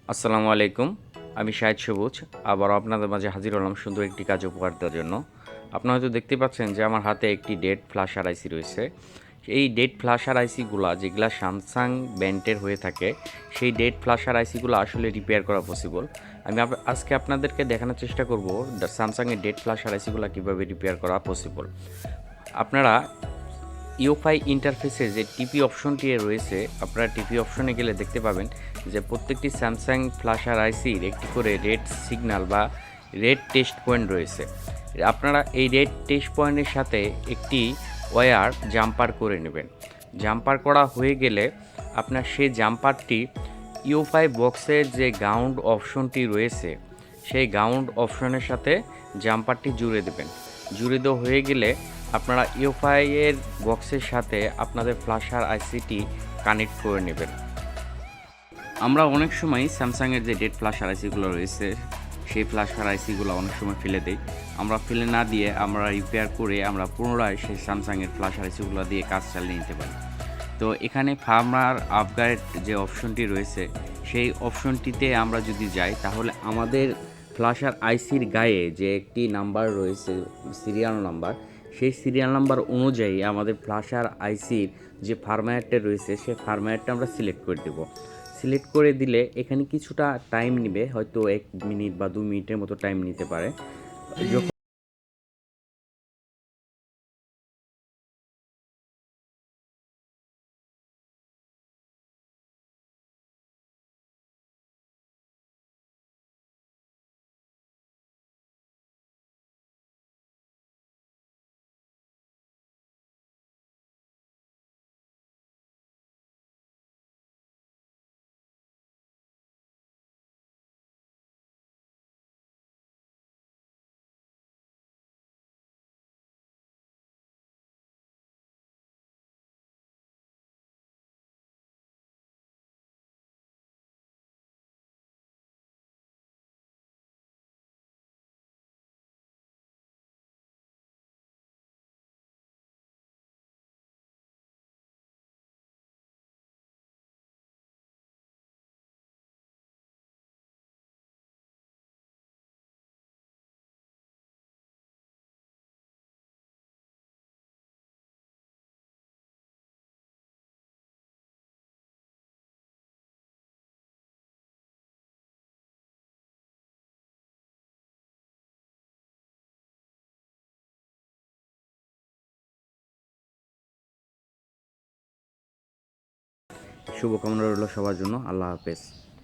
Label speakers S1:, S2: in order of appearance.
S1: আসসালামু আলাইকুম। আমি শাহেদ সবুজ। আবারও আপনাদের মাঝে হাজির হলাম সুন্দর একটি কাজ উপহার দেওয়ার জন্য। আপনারা হয়তো দেখতে পাচ্ছেন যে আমার হাতে একটি ডেড ফ্ল্যাশার আইসি রয়েছে। এই ডেড ফ্ল্যাশার আইসিগুলা যেগুলা স্যামসাং ব্র্যান্ডের হয়ে থাকে, সেই ডেড ফ্ল্যাশার আইসিগুলো আসলে রিপেয়ার করা পসিবল। আমি আজকে আপনাদেরকে দেখানোর চেষ্টা করব স্যামসাংয়ের ডেড ফ্ল্যাশার আইসিগুলো কীভাবে রিপেয়ার করা পসিবল। আপনারা ইউফাই ইন্টারফেসে যে টিপি অপশনটি রয়েছে, আপনারা টিপি অপশনে গেলে দেখতে পাবেন যে প্রত্যেকটি স্যামসাং ফ্ল্যাশার আইসির একটি করে রেড সিগন্যাল বা রেড টেস্ট পয়েন্ট রয়েছে। আপনারা এই রেড টেস্ট পয়েন্টের সাথে একটি ওয়্যার জাম্পার করে নেবেন। জাম্পার করা হয়ে গেলে আপনার সেই জাম্পারটি ইউফাই বক্সের যে গ্রাউন্ড অপশনটি রয়েছে, সেই গ্রাউন্ড অপশনের সাথে জাম্পারটি জুড়ে দেবেন। জুড়ে দেওয়া হয়ে গেলে আপনারা ইউফাই এর বক্সের সাথে আপনাদের ফ্ল্যাশার আইসিটি কানেক্ট করে নেবেন। আমরা অনেক সময় স্যামসাংয়ের যে ডেড ফ্ল্যাশার আইসিগুলো রয়েছে, সেই ফ্ল্যাশার আইসিগুলো অনেক সময় ফেলে দেই। আমরা ফেলে না দিয়ে আমরা রিপেয়ার করে আমরা পুনরায় সেই স্যামসাংয়ের ফ্ল্যাশার আইসিগুলো দিয়ে কাজ চালিয়ে নিতে পারি। তো এখানে ফার্মার আপগ্রেড যে অপশনটি রয়েছে, সেই অপশনটিতে আমরা যদি যাই তাহলে আমাদের ফ্ল্যাশার আইসির গায়ে যে একটি নাম্বার রয়েছে, সিরিয়াল নাম্বার, সেই সিরিয়াল নাম্বার অনুযায়ী আমাদের ফ্ল্যাশার আইসির যে ফার্মওয়্যারটা রয়েছে, সেই ফার্মওয়্যারটা আমরা সিলেক্ট করে দেব। সিলেক্ট করে দিলে এখানে কিছুটা টাইম নেবে, হয়তো 1 মিনিট বা 2 মিনিটের মতো টাইম নিতে পারে। যখন শুভকামনা রইল সবার জন্য। আল্লাহ হাফেজ।